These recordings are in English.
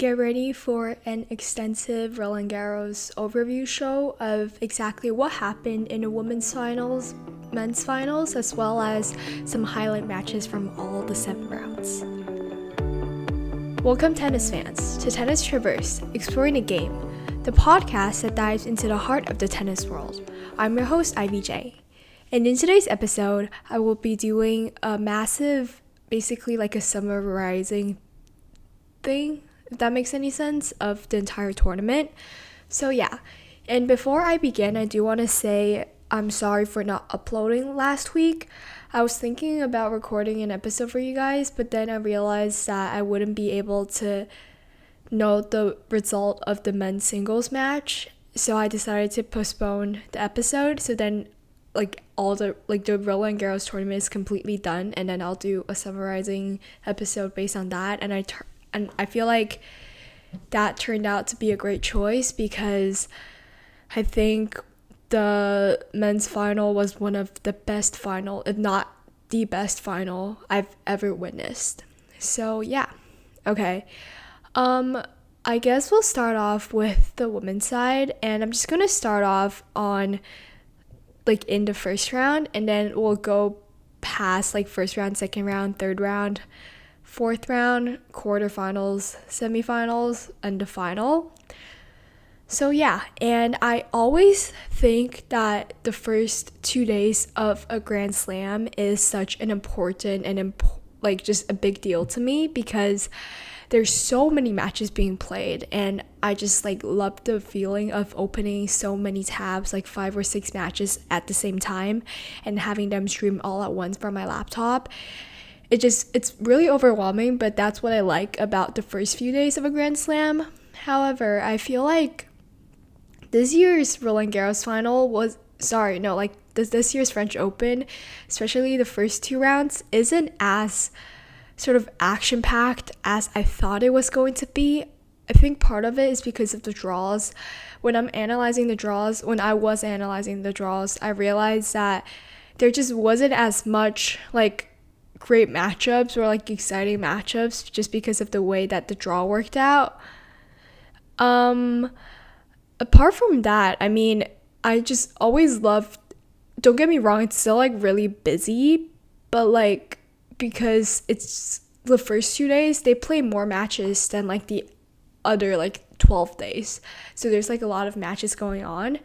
Get ready for an extensive Roland Garros overview show of exactly what happened in the women's finals, men's finals, as well as some highlight matches from all the 7 rounds. Welcome, tennis fans, to Tennis Traverse, Exploring the Game, the podcast that dives into the heart of the tennis world. I'm your host, IVJ. And in today's episode, I will be doing a massive, basically like a summarizing thing, if that makes any sense, of the entire tournament. So yeah, and before I begin, I do want to say I'm sorry for not uploading last week. I was thinking about recording an episode for you guys, but then I realized that I wouldn't be able to know the result of the men's singles match, so I decided to postpone the episode. So then the Roland Garros tournament is completely done, and then I'll do a summarizing episode based on that. And I feel like that turned out to be a great choice because I think the men's final was one of the best final, if not the best final I've ever witnessed. So yeah, okay. I guess we'll start off with the women's side, and I'm just gonna start off on in the first round, and then we'll go past first round, second round, third round, fourth round, quarterfinals, semifinals, and the final. So yeah, and I always think that the first 2 days of a Grand Slam is such an important and just a big deal to me because there's so many matches being played, and I just love the feeling of opening so many tabs, 5 or 6 matches at the same time, and having them stream all at once from my laptop. It's really overwhelming, but that's what I like about the first few days of a Grand Slam. However, I feel like this year's Roland Garros final this year's French Open, especially the first 2 rounds, isn't as sort of action-packed as I thought it was going to be. I think part of it is because of the draws. When I was analyzing the draws, I realized that there just wasn't as much great matchups or exciting matchups just because of the way that the draw worked out. Apart from that, I mean, I just always loved, don't get me wrong, it's still really busy, but because it's the first 2 days, they play more matches than the other 12 days. So there's a lot of matches going on,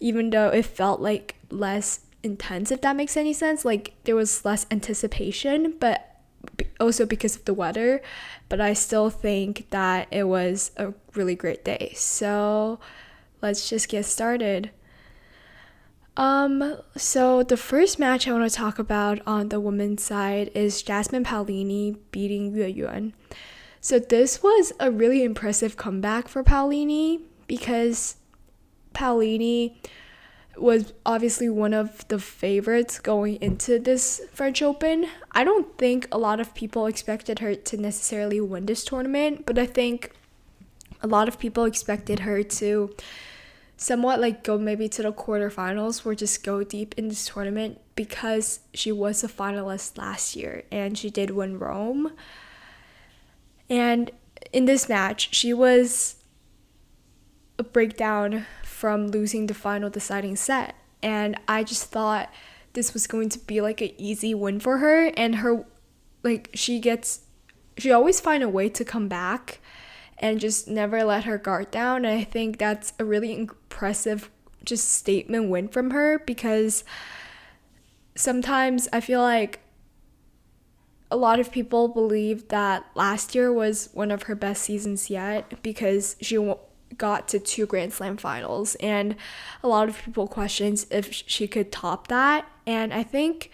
even though it felt less intense, if that makes any sense. There was less anticipation, but also because of the weather, but I still think that it was a really great day. So let's just get started. So the first match I want to talk about on the women's side is Jasmine Paolini beating Yue Yuen. So this was a really impressive comeback for Paolini because Paolini was obviously one of the favorites going into this French Open. I don't think a lot of people expected her to necessarily win this tournament, but I think a lot of people expected her to somewhat go maybe to the quarterfinals or just go deep in this tournament because she was a finalist last year and she did win Rome. And in this match, she was a breakdown from losing the final deciding set, and I just thought this was going to be an easy win for her, and her she always find a way to come back and just never let her guard down. And I think that's a really impressive just statement win from her, because sometimes I feel like a lot of people believe that last year was one of her best seasons yet because she got to 2 Grand Slam finals, and a lot of people questions if she could top that. And I think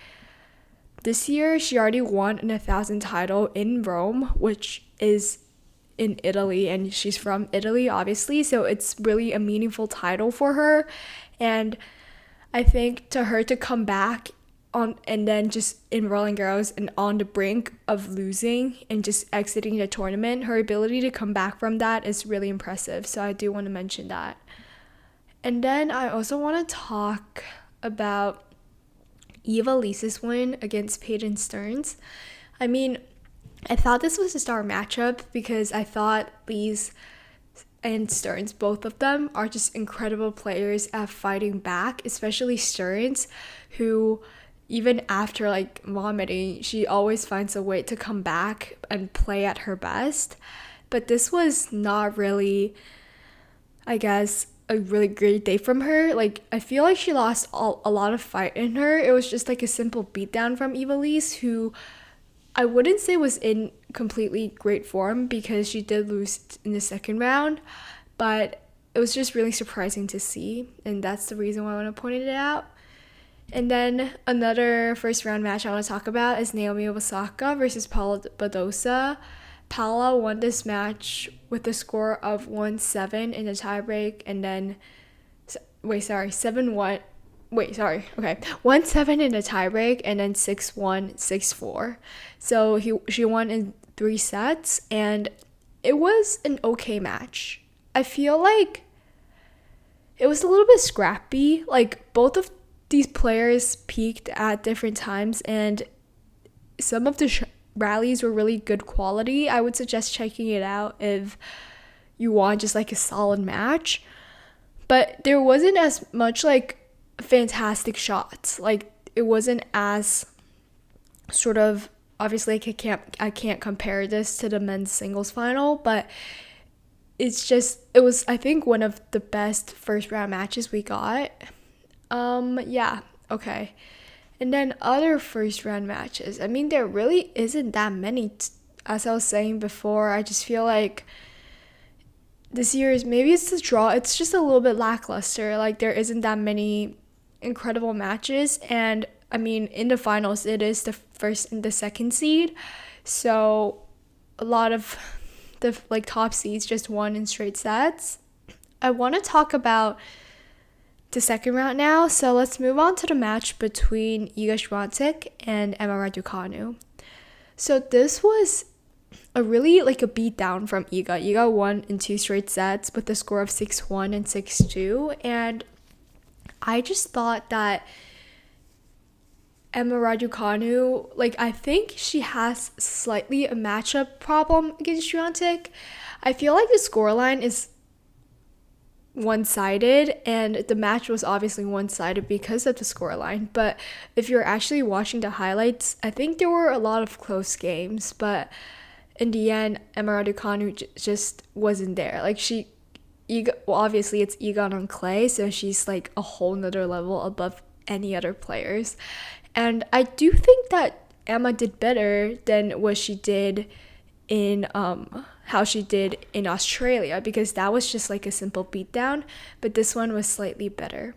this year she already won an 1,000 title in Rome, which is in Italy, and she's from Italy obviously, so it's really a meaningful title for her. And I think to her to come back on and then just in Roland Garros and on the brink of losing and just exiting the tournament, her ability to come back from that is really impressive. So I do want to mention that. And then I also want to talk about Eva Lisa's win against Peyton Stearns. I mean, I thought this was a star matchup because I thought Lee's and Stearns, both of them, are just incredible players at fighting back, especially Stearns, who even after like vomiting, she always finds a way to come back and play at her best. But this was not really, I guess, a really great day from her. Like, I feel like she lost a lot of fight in her. It was just like a simple beatdown from Ivelisse, who I wouldn't say was in completely great form because she did lose in the second round, but it was just really surprising to see, and that's the reason why I want to point it out. And then another first round match I want to talk about is Naomi Osaka versus Paula Badosa. Paula won this match with a score of 1-7 in the tiebreak, and then 7-1. 1-7 in the tiebreak, and then 6-1, 6-4. So she won in 3 sets, and it was an okay match. I feel like it was a little bit scrappy. Like, both of these players peaked at different times, and some of the rallies were really good quality. I would suggest checking it out if you want just like a solid match. But there wasn't as much like fantastic shots. Like, it wasn't as sort of, obviously I can't compare this to the men's singles final, but it was, I think, one of the best first round matches we got. Yeah, okay. And then other first round matches, I mean, there really isn't that many. As I was saying before, I just feel like this year's, maybe it's the draw, it's just a little bit lackluster. Like, there isn't that many incredible matches, and I mean, in the finals it is the first and the second seed, so a lot of the like top seeds just won in straight sets. I want to talk about the second round now, so let's move on to the match between Iga Swiatek and Emma Raducanu. So this was a really like a beatdown from Iga. Iga won in 2 straight sets with the score of 6-1 and 6-2, and I just thought that Emma Raducanu, like, I think she has slightly a matchup problem against Swiatek. I feel like the scoreline is one-sided, and the match was obviously one-sided because of the scoreline. But if you're actually watching the highlights, I think there were a lot of close games, but in the end, Emma Raducanu just wasn't there. Like, obviously it's Iga on clay, so she's like a whole nother level above any other players. And I do think that Emma did better than what she did in how she did in Australia, because that was just like a simple beatdown, but this one was slightly better.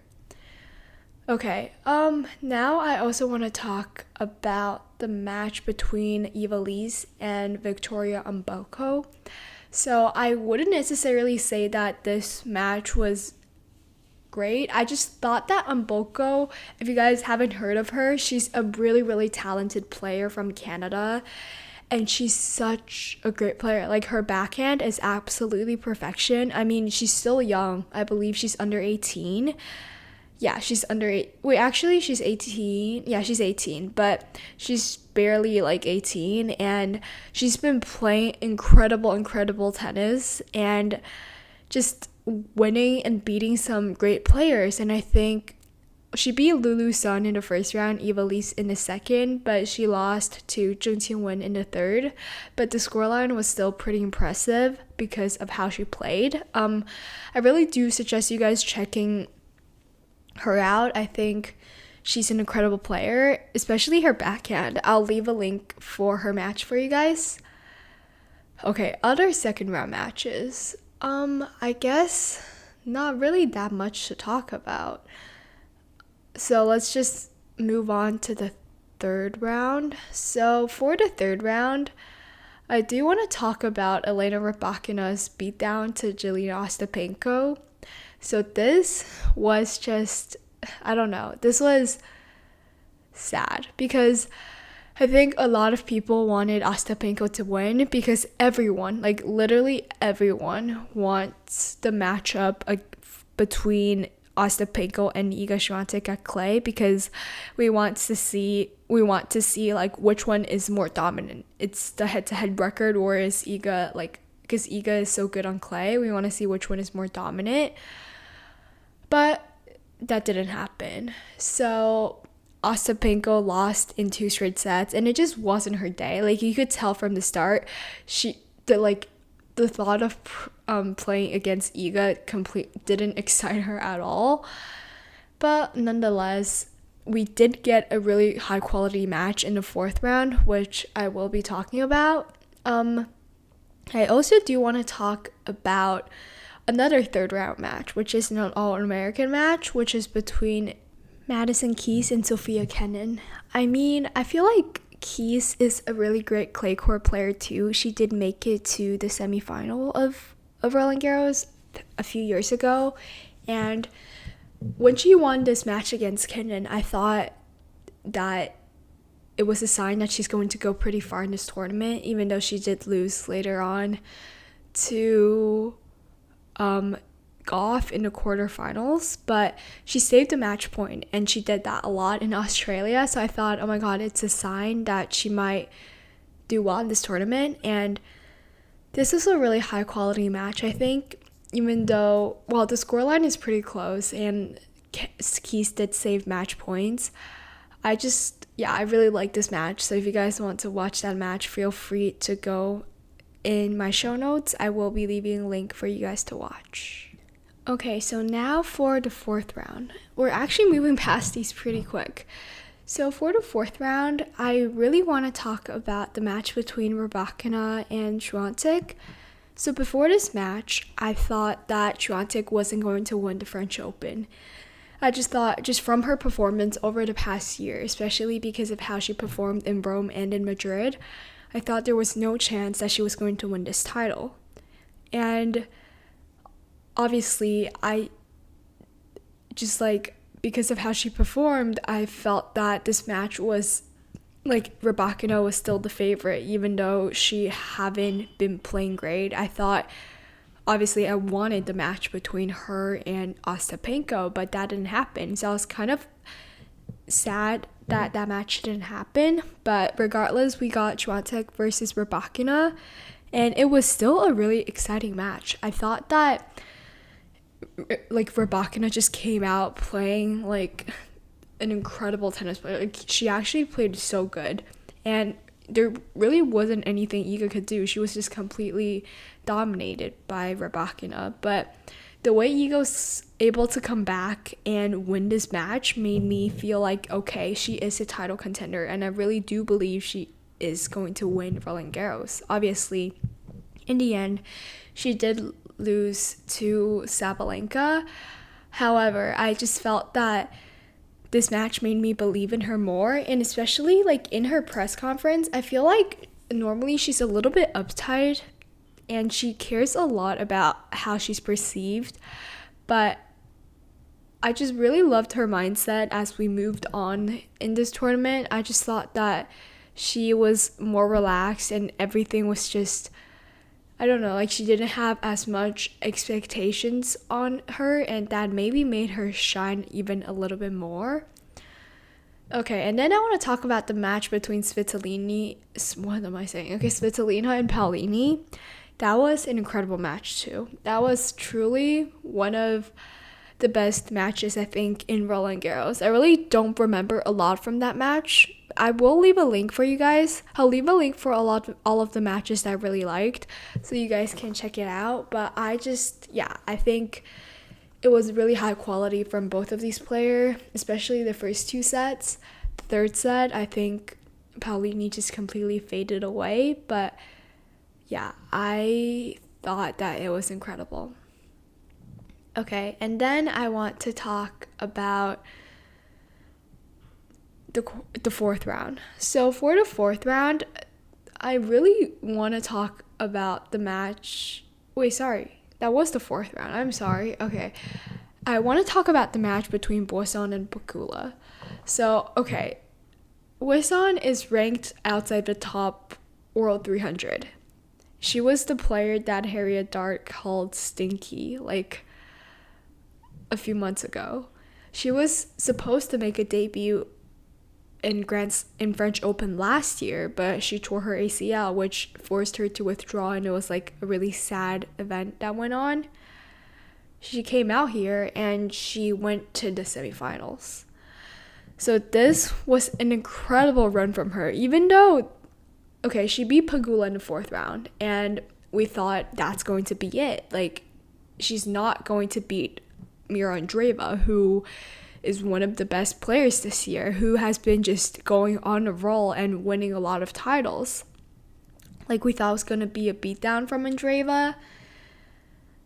Okay, now I also want to talk about the match between Ivelisse and Victoria Mboko. So I wouldn't necessarily say that this match was great. I just thought that Mboko, if you guys haven't heard of her, she's a really, really talented player from Canada, and she's such a great player. Like, her backhand is absolutely perfection. I mean, she's still young. I believe she's under 18. Yeah, she's under 8. Wait, actually, she's 18. Yeah, she's 18, but she's barely like 18, and she's been playing incredible tennis and just winning and beating some great players. And I think she beat Lulu Sun in the first round, Ivelisse in the second, but she lost to Zheng Qinwen in the third. But the scoreline was still pretty impressive because of how she played. I really do suggest you guys checking her out. I think she's an incredible player, especially her backhand. I'll leave a link for her match for you guys. Okay, other second round matches. I guess not really that much to talk about. So let's just move on to the third round. So for the third round, I do want to talk about Elena Rybakina's beatdown to Jelena Ostapenko. So this was just, I don't know, this was sad because I think a lot of people wanted Ostapenko to win because everyone, like literally everyone, wants the matchup between Ostapenko and Iga Swiatek at clay, because we want to see we want to see like which one is more dominant. It's the head-to-head record, or is Iga like, because Iga is so good on clay, we want to see which one is more dominant. But that didn't happen. So Ostapenko lost in 2 straight sets, and it just wasn't her day. Like, you could tell from the start, the thought of playing against Iga didn't excite her at all. But nonetheless, we did get a really high quality match in the 4th round, which I will be talking about. I also do want to talk about another 3rd round match, which is an All-American match, which is between Madison Keys and Sofia Kenin. I mean, I feel like Keys is a really great clay court player too. She did make it to the semifinal of Roland Garros a few years ago, and when she won this match against Kenin, I thought that it was a sign that she's going to go pretty far in this tournament, even though she did lose later on to Gauff in the quarterfinals. But she saved a match point, and she did that a lot in Australia. So I thought, oh my god, it's a sign that she might do well in this tournament. And this is a really high quality match, I think, even though, well, the scoreline is pretty close and Keys did save match points. I really like this match. So if you guys want to watch that match, feel free to go in my show notes. I will be leaving a link for you guys to watch. Okay, so now for the 4th round. We're actually moving past these pretty quick. So for the 4th round, I really want to talk about the match between Rybakina and Świątek. So before this match, I thought that Świątek wasn't going to win the French Open. I just thought, just from her performance over the past year, especially because of how she performed in Rome and in Madrid, I thought there was no chance that she was going to win this title. And obviously, because of how she performed, I felt that this match was, like, Rybakina was still the favorite, even though she haven't been playing great. I thought, obviously, I wanted the match between her and Ostapenko, but that didn't happen. So I was kind of sad that match didn't happen. But regardless, we got Świątek versus Rybakina, and it was still a really exciting match. I thought that, like, Rybakina just came out playing, like, an incredible tennis player. Like, she actually played so good, and there really wasn't anything Iga could do. She was just completely dominated by Rybakina. But the way Iga was able to come back and win this match made me feel like, okay, she is a title contender, and I really do believe she is going to win Roland Garros. Obviously, in the end, she did lose to Sabalenka. However, I just felt that this match made me believe in her more, and especially, like, in her press conference, I feel like normally she's a little bit uptight and she cares a lot about how she's perceived, but I just really loved her mindset as we moved on in this tournament. I just thought that she was more relaxed and everything was just, I don't know, like, she didn't have as much expectations on her, and that maybe made her shine even a little bit more. Okay, and then I want to talk about the match between Svitolina and Paolini. That was an incredible match too. That was truly one of the best matches, I think, in Roland Garros. I really don't remember a lot from that match. I will leave a link for you guys. I'll leave a link for all of the matches that I really liked, so you guys can check it out. But I think it was really high quality from both of these players, especially the first 2 sets. The 3rd set, I think Paolini just completely faded away. But yeah, I thought that it was incredible. Okay, and then I want to talk about the 4th round. So for the 4th round, I really want to talk about the match. Wait, sorry. That was the 4th round. I'm sorry. Okay. I want to talk about the match between Boisson and Pegula. So, okay. Boisson is ranked outside the top World 300. She was the player that Harriet Dart called stinky, like, a few months ago. She was supposed to make a debut in French Open last year, but she tore her ACL, which forced her to withdraw, and it was like a really sad event that went on. She came out here and she went to the semifinals. So this was an incredible run from her, even though, okay, she beat Pagula in the 4th round, and we thought that's going to be it. Like, she's not going to beat Mira Andreeva, who is one of the best players this year, who has been just going on a roll and winning a lot of titles. Like, we thought it was going to be a beatdown from Andreeva,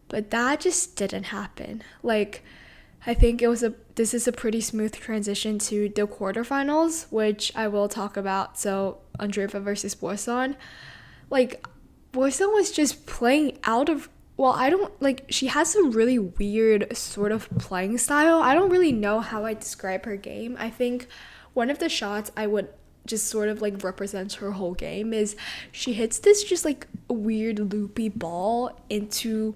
but that just didn't happen. Like, I think this is a pretty smooth transition to the quarterfinals, which I will talk about. So, Andreeva versus Boisson. Like, Boisson was just playing out of, she has a really weird sort of playing style. I don't really know how I describe her game. I think one of the shots I would just sort of like represents her whole game is she hits this just like weird loopy ball into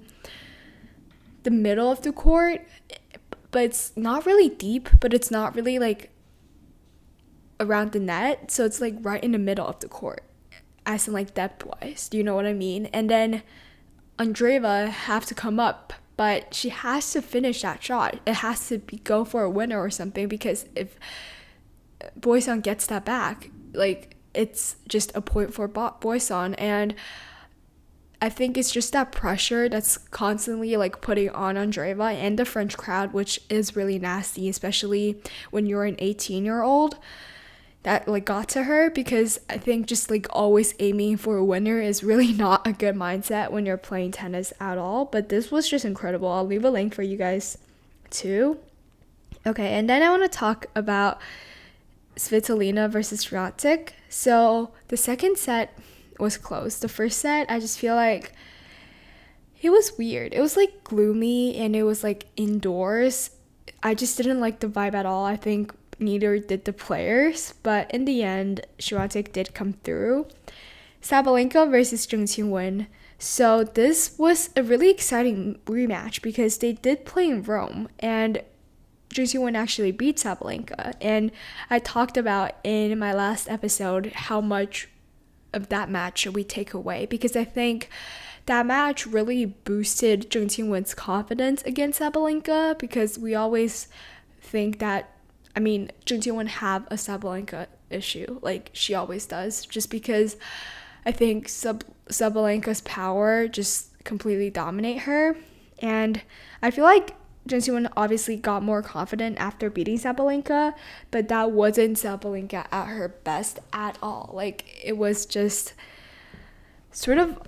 the middle of the court, but it's not really deep, but it's not really like around the net, so it's like right in the middle of the court, as in like depth wise. Do you know what I mean? And then Andreeva have to come up, but she has to finish that shot. It has to go for a winner or something, because if Boisson gets that back, like, it's just a point for Boisson. And I think it's just that pressure that's constantly like putting on Andreeva and the French crowd, which is really nasty, especially when you're an 18-year-old. That like got to her, because I think just like always aiming for a winner is really not a good mindset when you're playing tennis at all. But this was just incredible. I'll leave a link for you guys too. Okay, and then I want to talk about Svitolina versus Swiatek. So the second set was close. The first set, I just feel like it was weird. It was like gloomy and it was like indoors. I just didn't like the vibe at all. I think neither did the players, but in the end, Swiatek did come through. Sabalenka versus Zheng Qinwen. So this was a really exciting rematch because they did play in Rome, and Zheng Qinwen actually beat Sabalenka. And I talked about in my last episode how much of that match should we take away, because I think that match really boosted Zheng Qinwen's confidence against Sabalenka, because we always think that, I mean, Zheng Qinwen have a Sabalenka issue, like she always does, just because I think Sabalenka's power just completely dominate her. And I feel like Zheng Qinwen obviously got more confident after beating Sabalenka, but that wasn't Sabalenka at her best at all. Like, it was just sort of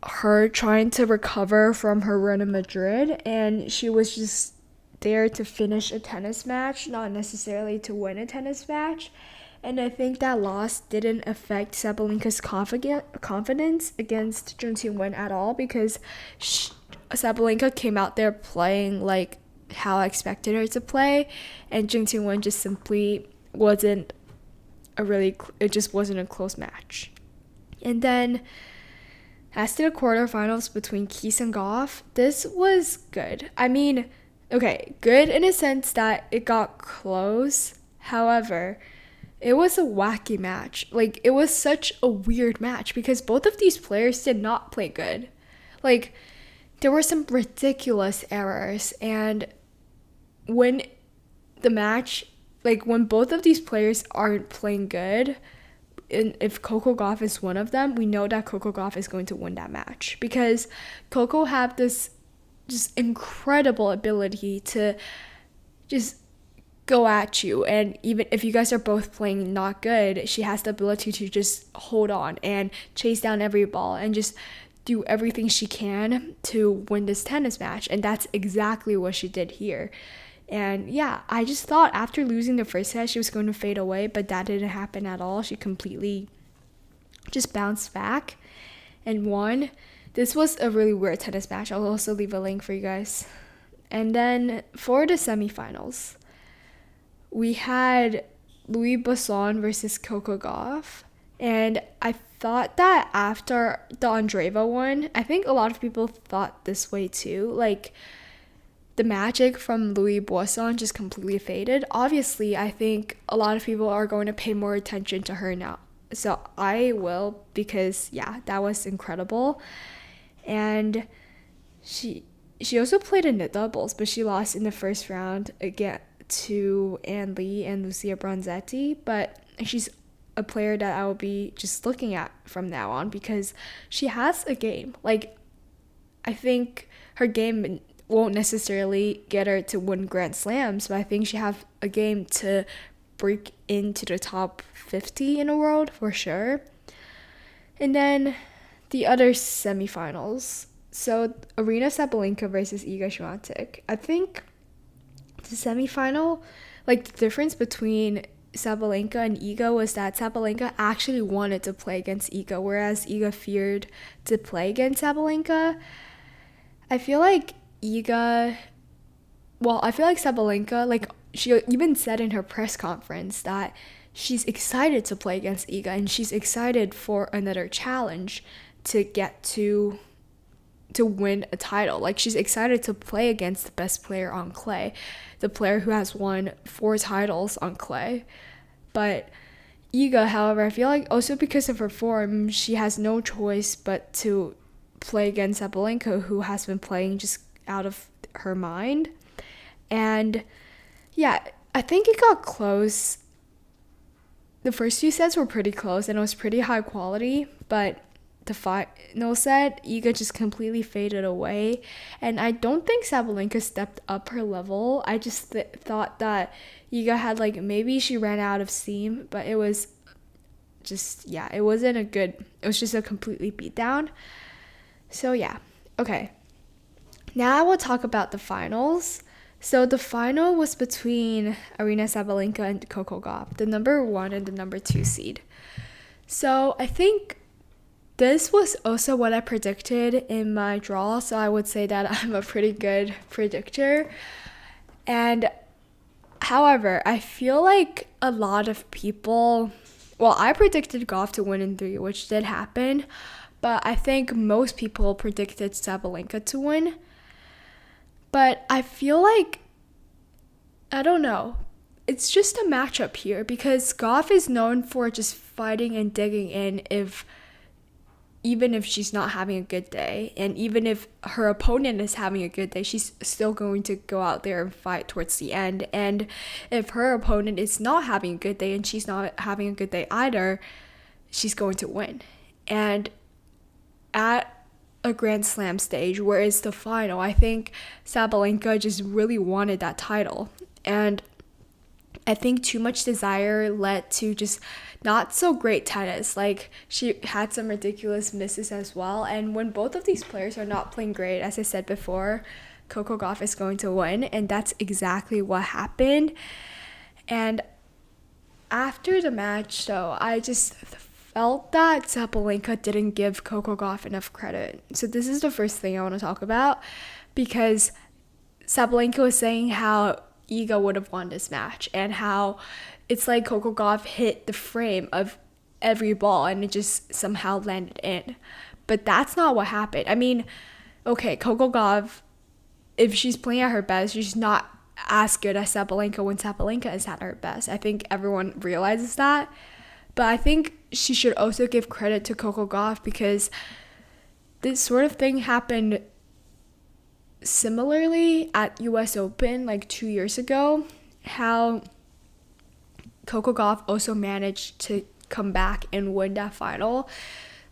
her trying to recover from her run in Madrid, and she was just there to finish a tennis match, not necessarily to win a tennis match. And I think that loss didn't affect Sabalenka's confidence against Zheng Qinwen at all, because Sabalenka came out there playing like how I expected her to play, and Zheng Qinwen just simply wasn't it just wasn't a close match. And then as to the quarterfinals between Keys and Gauff, this was good. I mean, okay, good in a sense that it got close. However, it was a wacky match. Like, it was such a weird match because both of these players did not play good. Like, there were some ridiculous errors, and when the match, like, when both of these players aren't playing good, and if Coco Gauff is one of them, we know that Coco Gauff is going to win that match, because Coco have this just incredible ability to just go at you, and even if you guys are both playing not good, she has the ability to just hold on and chase down every ball and just do everything she can to win this tennis match. And that's exactly what she did here. And yeah, I just thought after losing the first set she was going to fade away, but that didn't happen at all. She completely just bounced back and won. This was a really weird tennis match. I'll also leave a link for you guys. And then for the semifinals, we had Louis Besson versus Coco Gauff. And I thought that after the Andreeva one, I think a lot of people thought this way too. Like, the magic from Louis Boisson just completely faded. Obviously, I think a lot of people are going to pay more attention to her now. So I will, because yeah, that was incredible. And she also played in the doubles, but she lost in the first round again to Ann Lee and Lucia Bronzetti. But she's a player that I will be just looking at from now on, because she has a game. Like, I think her game won't necessarily get her to win Grand Slams, but I think she have a game to break into the top 50 in the world for sure. And then the other semifinals. So Arina Sabalenka versus Iga Swiatek. I think the semifinal, like the difference between Sabalenka and Iga was that Sabalenka actually wanted to play against Iga, whereas Iga feared to play against Sabalenka. I feel like Sabalenka, like she even said in her press conference that she's excited to play against Iga and she's excited for another challenge to get to win a title. Like, she's excited to play against the best player on clay, the player who has won 4 titles on clay. But Iga, however, I feel like also because of her form, she has no choice but to play against Sabalenka, who has been playing just out of her mind. And yeah, I think it got close. The first 2 sets were pretty close and it was pretty high quality, but the final set, Iga just completely faded away. And I don't think Sabalenka stepped up her level. I just thought that Iga had, like, maybe she ran out of steam, but it was just, yeah, it was just a completely beatdown. So yeah, okay. Now I will talk about the finals. So the final was between Arina Sabalenka and Coco Gauff, the number 1 and the number 2 seed. So I think this was also what I predicted in my draw, so I would say that I'm a pretty good predictor. And however, I feel like a lot of people, well, I predicted Gauff to win in 3, which did happen, but I think most people predicted Sabalenka to win. But I feel like, I don't know, it's just a matchup here, because Gauff is known for just fighting and digging in even if she's not having a good day, and even if her opponent is having a good day, she's still going to go out there and fight towards the end. And if her opponent is not having a good day and she's not having a good day either, she's going to win. And at a Grand Slam stage, where it's the final, I think Sabalenka just really wanted that title. And I think too much desire led to just not so great tennis. Like, she had some ridiculous misses as well. And when both of these players are not playing great, as I said before, Coco Gauff is going to win. And that's exactly what happened. And after the match, though, I just felt that Sabalenka didn't give Coco Gauff enough credit. So this is the first thing I want to talk about, because Sabalenka was saying how Iga would have won this match and how it's like Coco Gauff hit the frame of every ball and it just somehow landed in. But that's not what happened. I mean, okay, Coco Gauff, if she's playing at her best, she's not as good as Sabalenka when Sabalenka is at her best. I think everyone realizes that. But I think she should also give credit to Coco Gauff, because this sort of thing happened similarly at US Open like 2 years ago, how Coco Gauff also managed to come back and win that final.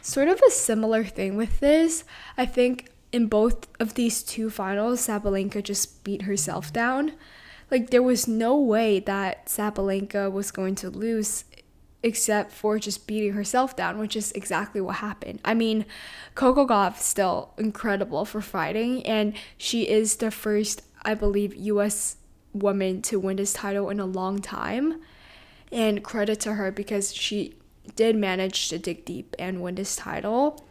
Sort of a similar thing with this. I think in both of these 2 finals, Sabalenka just beat herself down. Like, there was no way that Sabalenka was going to lose except for just beating herself down, which is exactly what happened. I mean, Coco Gauff still incredible for fighting, and she is the first, I believe, US woman to win this title in a long time. And credit to her, because she did manage to dig deep and win this title.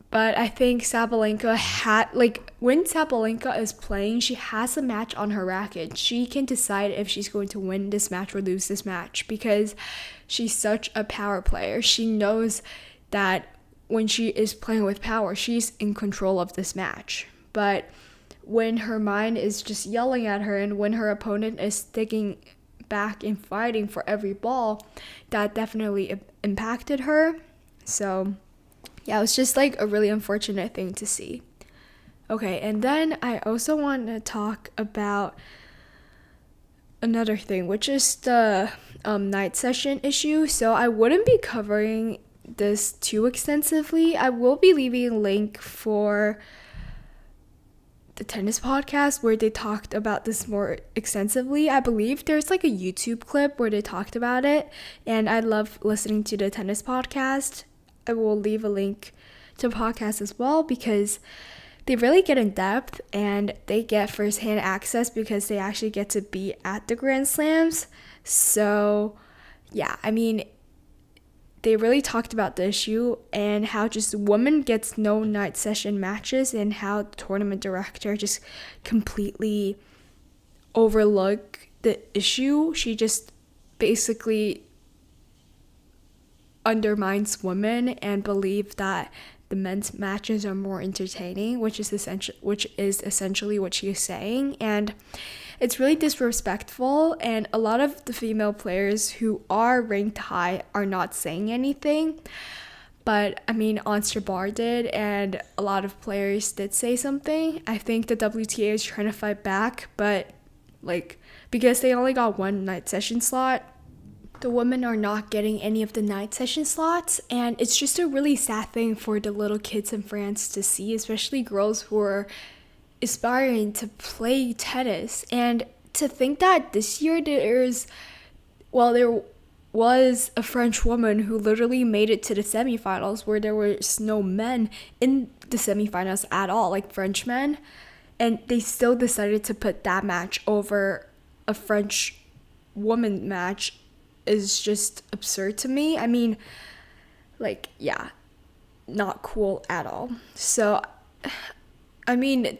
But I think Sabalenka had, like, when Sabalenka is playing, she has a match on her racket. She can decide if she's going to win this match or lose this match, because she's such a power player. She knows that when she is playing with power, she's in control of this match. But when her mind is just yelling at her and when her opponent is sticking back and fighting for every ball, that definitely impacted her. So yeah, it was just like a really unfortunate thing to see. Okay, and then I also want to talk about another thing, which is the night session issue. So I wouldn't be covering this too extensively. I will be leaving a link for the tennis podcast where they talked about this more extensively. I believe there's like a YouTube clip where they talked about it, and I love listening to the tennis podcast. I will leave a link to the podcast as well because they really get in depth and they get firsthand access because they actually get to be at the Grand Slams. So yeah, I mean, they really talked about the issue and how just women gets no night session matches and how the tournament director just completely overlooked the issue. She just basically undermines women and believe that the men's matches are more entertaining, which is essentially what she is saying. And it's really disrespectful, and a lot of the female players who are ranked high are not saying anything. But I mean, Ons Jabeur did, and a lot of players did say something. I think the WTA is trying to fight back, but like, because they only got one night session slot, the women are not getting any of the night session slots, and it's just a really sad thing for the little kids in France to see, especially girls who are aspiring to play tennis. And to think that this year there was a French woman who literally made it to the semifinals where there was no men in the semifinals at all, like French men, and they still decided to put that match over a French woman match is just absurd to me. I mean, like, yeah, not cool at all. So, I mean,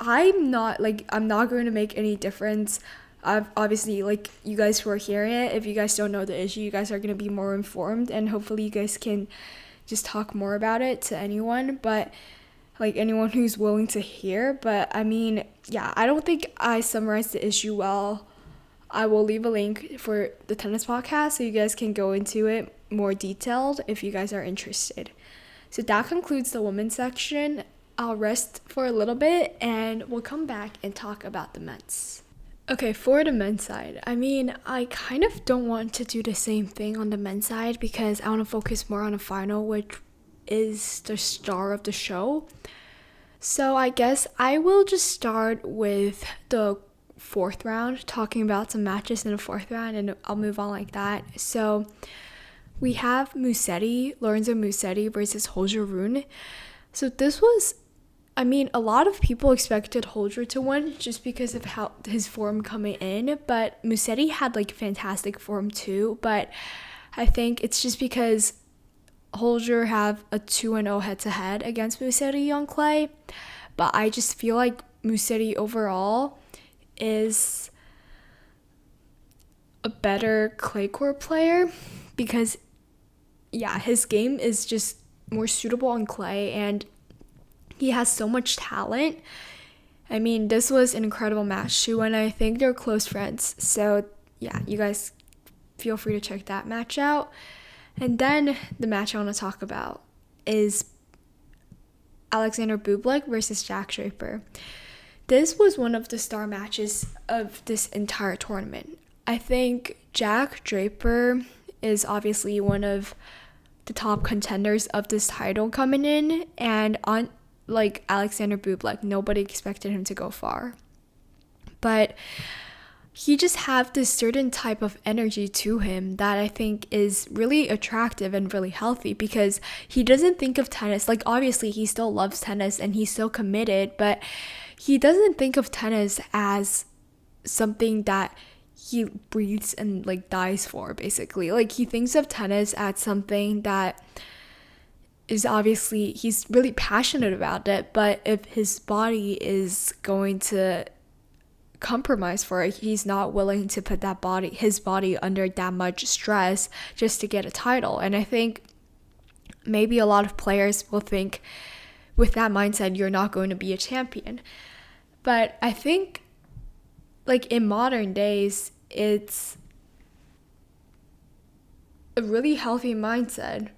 I'm not going to make any difference. I've obviously, like, you guys who are hearing it, if you guys don't know the issue, you guys are going to be more informed, and hopefully you guys can just talk more about it to anyone, but like anyone who's willing to hear. But I mean, yeah, I don't think I summarized the issue well. I will leave a link for the tennis podcast so you guys can go into it more detailed if you guys are interested. So that concludes the women's section. I'll rest for a little bit and we'll come back and talk about the men's. Okay, for the men's side, I mean, I kind of don't want to do the same thing on the men's side because I want to focus more on the final, which is the star of the show. So I guess I will just start with the fourth round, talking about some matches in the fourth round, and I'll move on like that. So we have Lorenzo Musetti versus Holger Rune. So this was, I mean, a lot of people expected Holger to win just because of how his form coming in, but Musetti had like fantastic form too. But I think it's just because Holger have a 2-0 head-to-head against Musetti on clay. But I just feel like Musetti overall is a better clay court player because, yeah, his game is just more suitable on clay and he has so much talent. I mean, this was an incredible match too, and I think they're close friends. So, yeah, you guys feel free to check that match out. And then the match I want to talk about is Alexander Bublik versus Jack Draper. This was one of the star matches of this entire tournament. I think Jack Draper is obviously one of the top contenders of this title coming in, and on like Alexander Bublik, nobody expected him to go far. But he just have this certain type of energy to him that I think is really attractive and really healthy because he doesn't think of tennis, like obviously he still loves tennis and he's still committed, but he doesn't think of tennis as something that he breathes and like dies for, basically. Like he thinks of tennis as something that is obviously, he's really passionate about it, but if his body is going to compromise for it, he's not willing to put his body under that much stress just to get a title. And I think maybe a lot of players will think with that mindset, you're not going to be a champion. But I think, like, in modern days, it's a really healthy mindset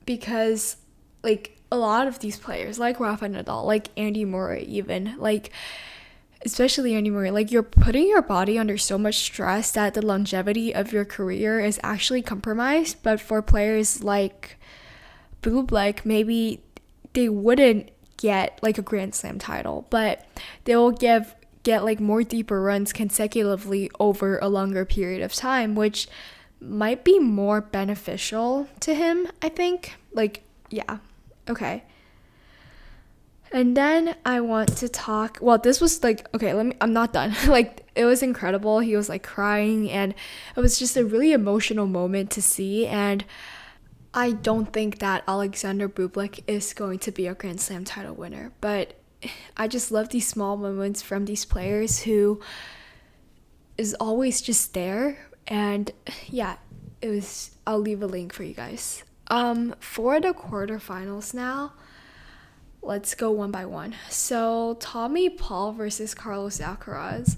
because, like, a lot of these players, like Rafa Nadal, like Andy Murray even, like, especially Andy Murray, like, you're putting your body under so much stress that the longevity of your career is actually compromised. But for players like Bublik, maybe they wouldn't get like a Grand Slam title, but they will get like more deeper runs consecutively over a longer period of time, which might be more beneficial to him, I think. Like, yeah, okay. And then I want to talk, well, this was like, okay, I'm not done. Like, it was incredible. He was like crying, and it was just a really emotional moment to see. And I don't think that Alexander Bublik is going to be a Grand Slam title winner, but I just love these small moments from these players who is always just there. And yeah, I'll leave a link for you guys. For the quarterfinals now, let's go one by one. So Tommy Paul versus Carlos Alcaraz.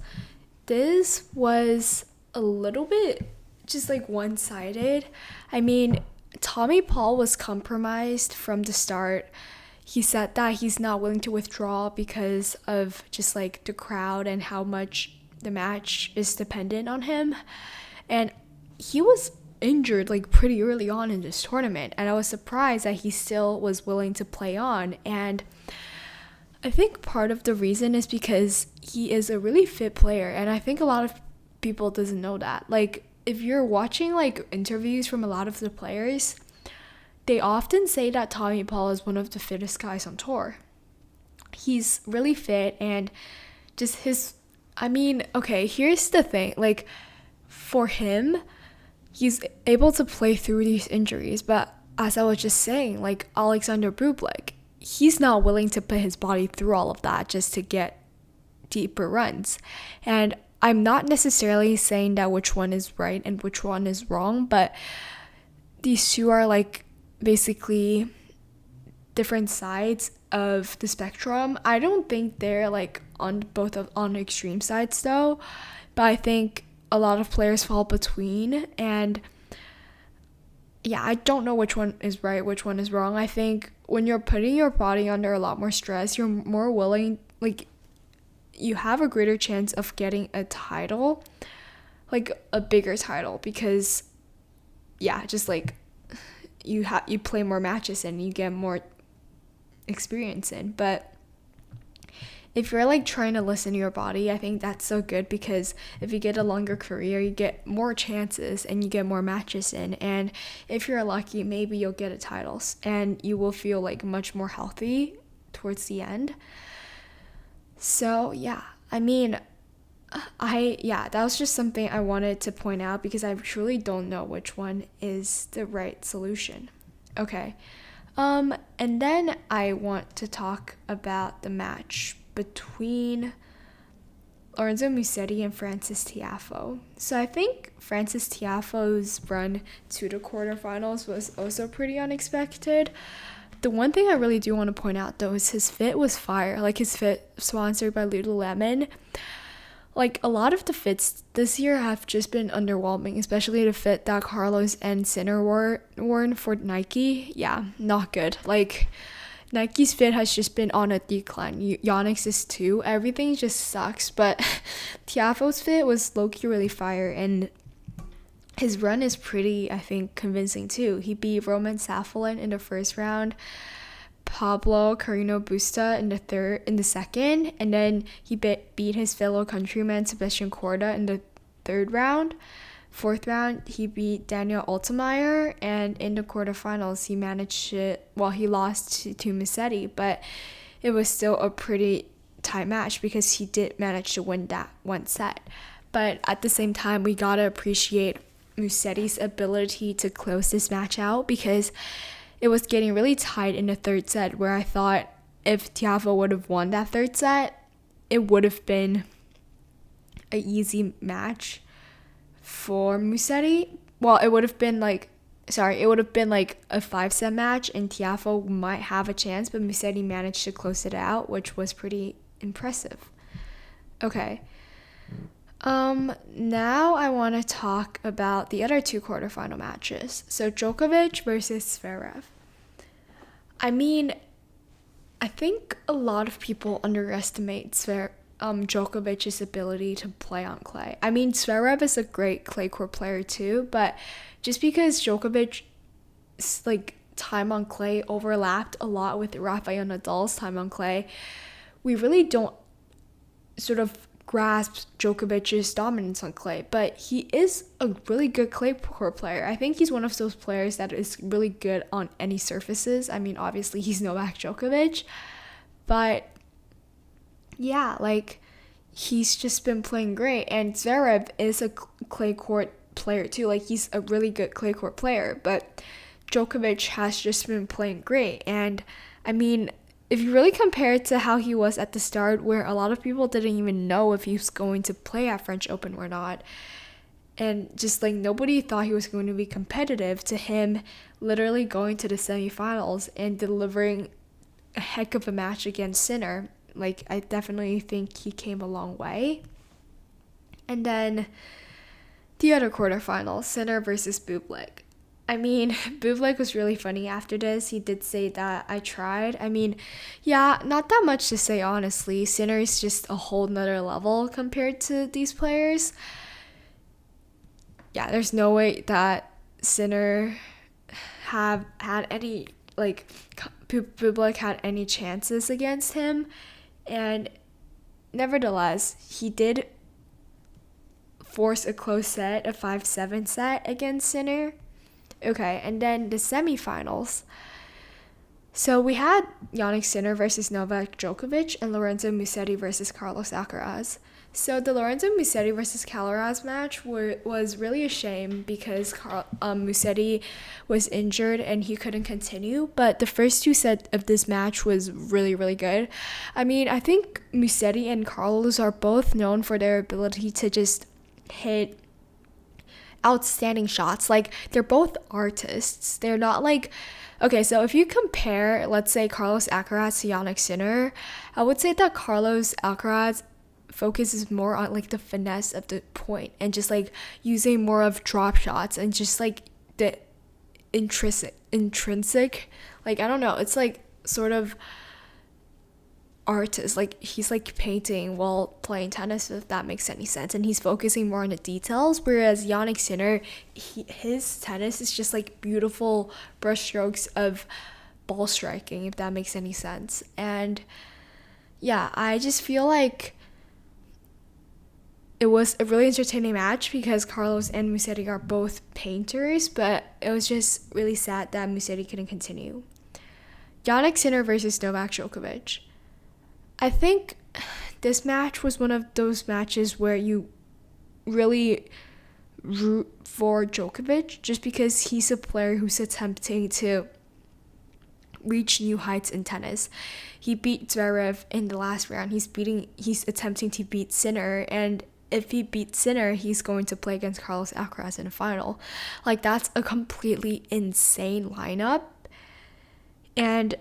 This was a little bit just like one-sided. I mean, Tommy Paul was compromised from the start. He said that he's not willing to withdraw because of just like the crowd and how much the match is dependent on him. And he was injured like pretty early on in this tournament, and I was surprised that he still was willing to play on. And I think part of the reason is because he is a really fit player, and I think a lot of people doesn't know that. Like, if you're watching like interviews from a lot of the players, they often say that Tommy Paul is one of the fittest guys on tour. He's really fit, and just okay, here's the thing. Like, for him, he's able to play through these injuries, but as I was just saying, like Alexander Bublik, he's not willing to put his body through all of that just to get deeper runs. And I'm not necessarily saying that which one is right and which one is wrong, but these two are like basically different sides of the spectrum. I don't think they're like on extreme sides though, but I think a lot of players fall between. And yeah, I don't know which one is right, which one is wrong. I think when you're putting your body under a lot more stress, you're more willing, like, you have a greater chance of getting a title, like a bigger title, because yeah, just like you play more matches and you get more experience in. But if you're like trying to listen to your body, I think that's so good, because if you get a longer career, you get more chances and you get more matches in. And if you're lucky, maybe you'll get a titles and you will feel like much more healthy towards the end. So yeah, I mean, that was just something I wanted to point out, because I truly don't know which one is the right solution. Okay. And then I want to talk about the match between Lorenzo Musetti and Frances Tiafoe. So I think Frances Tiafoe's run to the quarterfinals was also pretty unexpected. The one thing I really do want to point out though is his fit was fire. Like, his fit sponsored by Lululemon. Like, a lot of the fits this year have just been underwhelming, especially the fit that Carlos and Sinner worn for Nike. Yeah, not good. Like, Nike's fit has just been on a decline. Yannick's is too. Everything just sucks. But Tiafoe's fit was low-key really fire, and his run is pretty, I think, convincing too. He beat Roman Safiullin in the first round, Pablo Carreno Busta in the second, and then he beat his fellow countryman Sebastian Korda in the third round. Fourth round, he beat Daniel Altmaier, and in the quarterfinals, he lost to Musetti, but it was still a pretty tight match because he did manage to win that one set. But at the same time, we gotta appreciate Musetti's ability to close this match out, because it was getting really tight in the third set, where I thought if Tiafoe would have won that third set, it would have been an easy match for Musetti. Well, it would have been like a 5-set match, and Tiafoe might have a chance, but Musetti managed to close it out, which was pretty impressive. Okay. Now I want to talk about the other two quarterfinal matches. So Djokovic versus Zverev. I mean, I think a lot of people underestimate Djokovic's ability to play on clay. I mean, Zverev is a great clay court player too, but just because Djokovic's time on clay overlapped a lot with Rafael Nadal's time on clay, we really don't sort of grasp Djokovic's dominance on clay, but he is a really good clay court player. I think he's one of those players that is really good on any surfaces. I mean, obviously he's Novak Djokovic, but yeah, he's just been playing great. And Zverev is a clay court player too. He's a really good clay court player, but Djokovic has just been playing great. And I mean, if you really compare it to how he was at the start, where a lot of people didn't even know if he was going to play at French Open or not, and just nobody thought he was going to be competitive, to him literally going to the semifinals and delivering a heck of a match against Sinner, I definitely think he came a long way. And then the other quarterfinal, Sinner versus Bublik. I mean, Bublik was really funny after this. He did say that I tried. I mean, yeah, not that much to say, honestly. Sinner is just a whole nother level compared to these players. Yeah, there's no way that Sinner have had any, Bublik had any chances against him. And nevertheless, he did force a close set, a 5-7 set against Sinner. Okay, and then the semifinals. So we had Jannik Sinner versus Novak Djokovic and Lorenzo Musetti versus Carlos Alcaraz. So the Lorenzo Musetti versus Alcaraz match was really a shame because Musetti was injured and he couldn't continue. But the first two sets of this match was really, really good. I mean, I think Musetti and Carlos are both known for their ability to just hit outstanding shots. They're both artists. They're not okay, so if you compare, let's say, Carlos Alcaraz to Jannik Sinner, I would say that Carlos Alcaraz focuses more on the finesse of the point and just using more of drop shots and just the intrinsic I don't know, it's sort of artist, he's painting while playing tennis, if that makes any sense, and he's focusing more on the details, whereas Jannik Sinner, his tennis is just beautiful brushstrokes of ball striking, if that makes any sense. And yeah, I just feel it was a really entertaining match because Carlos and Musetti are both painters, but it was just really sad that Musetti couldn't continue. Jannik Sinner versus Novak Djokovic. I think this match was one of those matches where you really root for Djokovic just because he's a player who's attempting to reach new heights in tennis. He beat Zverev in the last round. He's attempting to beat Sinner, and if he beats Sinner, he's going to play against Carlos Alcaraz in a final. That's a completely insane lineup. And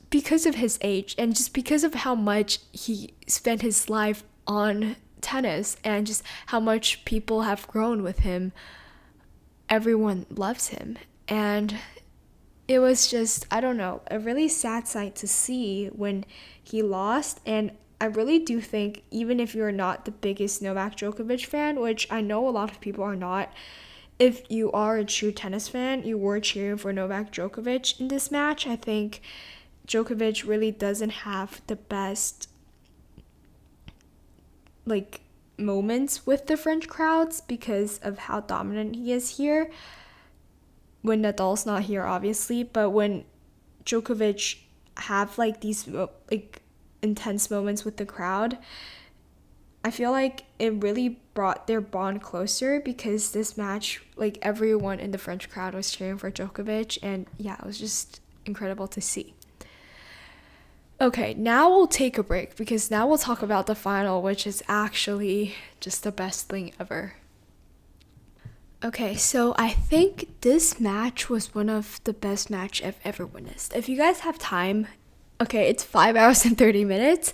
because of his age and just because of how much he spent his life on tennis and just how much people have grown with him, everyone loves him. And it was just, I don't know, a really sad sight to see when he lost. And I really do think, even if you're not the biggest Novak Djokovic fan, which I know a lot of people are not, if you are a true tennis fan, you were cheering for Novak Djokovic in this match. I think Djokovic really doesn't have the best moments with the French crowds because of how dominant he is here. When Nadal's not here, obviously, but when Djokovic have these intense moments with the crowd, I feel it really brought their bond closer because this match, everyone in the French crowd was cheering for Djokovic, and yeah, it was just incredible to see. Okay, now we'll take a break because now we'll talk about the final, which is actually just the best thing ever. Okay, so I think this match was one of the best match I've ever witnessed. If you guys have time, Okay, it's 5 hours and 30 minutes.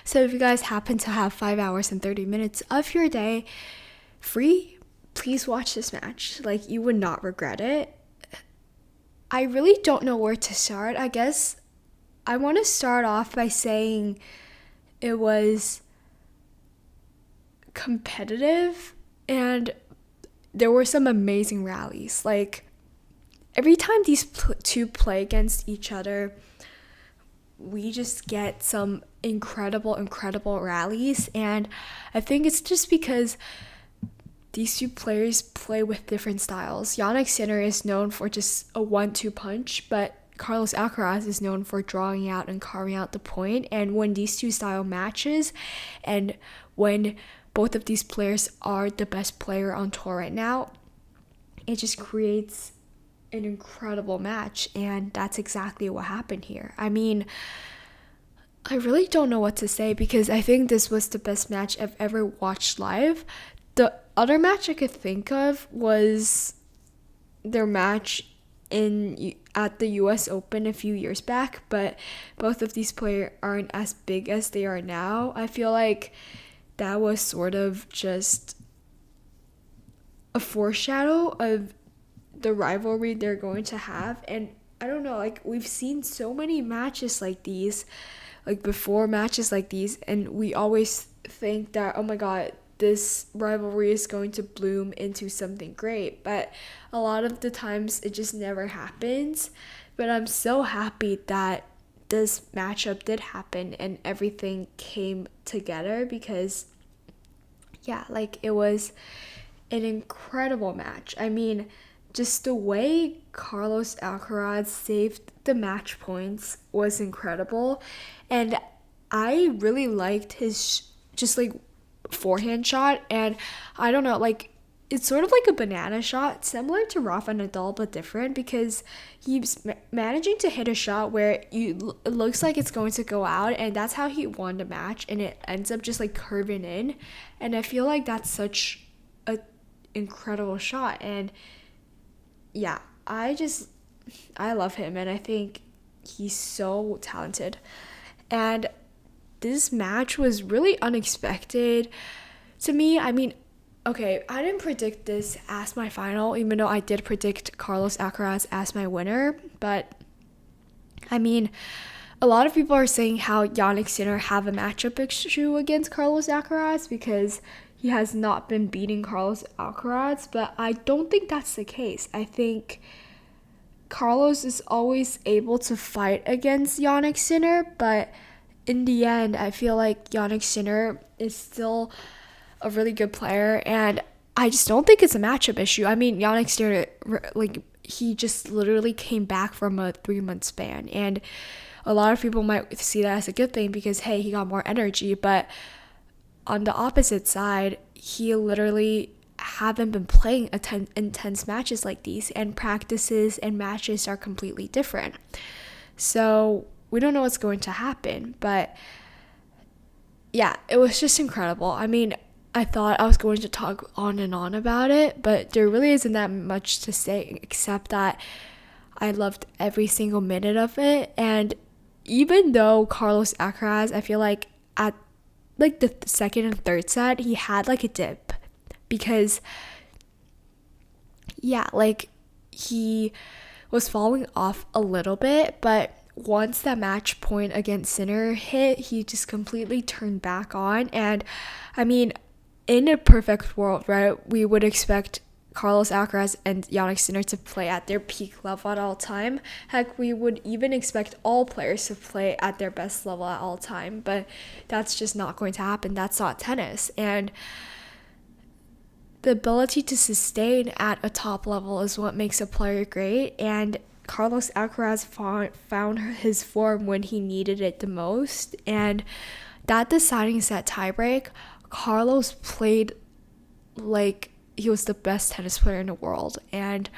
So if you guys happen to have 5 hours and 30 minutes of your day free, please watch this match. Like, you would not regret it. I really don't know where to start. I guess I want to start off by saying it was competitive and there were some amazing rallies. Like, every time these two play against each other, we just get some incredible rallies. And I think it's just because these two players play with different styles. Jannik Sinner is known for just a 1-2 punch, but Carlos Alcaraz is known for drawing out and carving out the point. And when these two style matches, and when both of these players are the best player on tour right now, it just creates an incredible match. And that's exactly what happened here. I mean, I really don't know what to say, because I think this was the best match I've ever watched live. The other match I could think of was their match at the US Open a few years back, but both of these players aren't as big as they are now. I feel like that was sort of just a foreshadow of the rivalry they're going to have. And I don't know, like, we've seen so many matches like these, like before matches like these, and we always think that, oh my god, this rivalry is going to bloom into something great, but a lot of the times it just never happens. But I'm so happy that this matchup did happen and everything came together, because yeah, like, it was an incredible match. I mean, just the way Carlos Alcaraz saved the match points was incredible. And I really liked his just like forehand shot. And I don't know, like, it's sort of like a banana shot, similar to Rafa Nadal, but different, because he's managing to hit a shot where it looks like it's going to go out, and that's how he won the match, and it ends up just like curving in. And I feel like that's such a incredible shot. And yeah, I love him, and I think he's so talented. And this match was really unexpected to me. I mean, okay, I didn't predict this as my final, even though I did predict Carlos Alcaraz as my winner. But I mean, a lot of people are saying how Jannik Sinner have a matchup issue against Carlos Alcaraz because he has not been beating Carlos Alcaraz, but I don't think that's the case. I think Carlos is always able to fight against Jannik Sinner, but in the end, I feel like Jannik Sinner is still a really good player, and I just don't think it's a matchup issue. I mean, Jannik Sinner, like, he just literally came back from a 3-month span, and a lot of people might see that as a good thing because, hey, he got more energy, but on the opposite side, he literally haven't been playing intense matches like these, and practices and matches are completely different. So we don't know what's going to happen, but yeah, it was just incredible. I mean, I thought I was going to talk on and on about it, but there really isn't that much to say except that I loved every single minute of it. And even though Carlos Alcaraz, I feel like at like the second and third set, he had like a dip because yeah, like he was falling off a little bit, but once that match point against Sinner hit, he just completely turned back on. And I mean, in a perfect world, right, we would expect Carlos Alcaraz and Jannik Sinner to play at their peak level at all time. Heck, we would even expect all players to play at their best level at all time, but that's just not going to happen. That's not tennis. And the ability to sustain at a top level is what makes a player great. And Carlos Alcaraz found his form when he needed it the most. And that deciding set tiebreak, Carlos played like he was the best tennis player in the world. And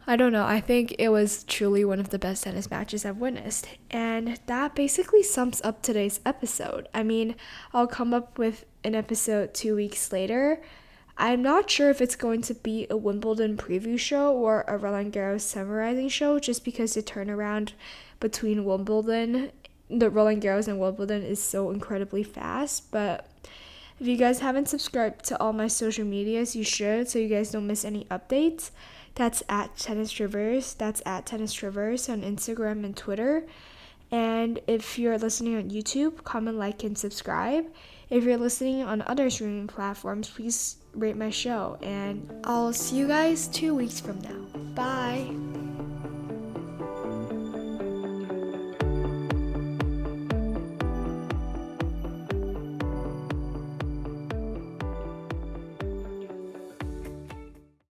I don't know, I think it was truly one of the best tennis matches I've witnessed. And that basically sums up today's episode. I mean, I'll come up with an episode 2 weeks later. I'm not sure if it's going to be a Wimbledon preview show or a Roland Garros summarizing show, just because the turnaround between Wimbledon, the Roland Garros and Wimbledon is so incredibly fast. But if you guys haven't subscribed to all my social medias, you should, so you guys don't miss any updates. That's at Tennis Traverse. That's at Tennis Traverse on Instagram and Twitter. And if you're listening on YouTube, comment, like, and subscribe. If you're listening on other streaming platforms, please rate my show. And I'll see you guys 2 weeks from now. Bye!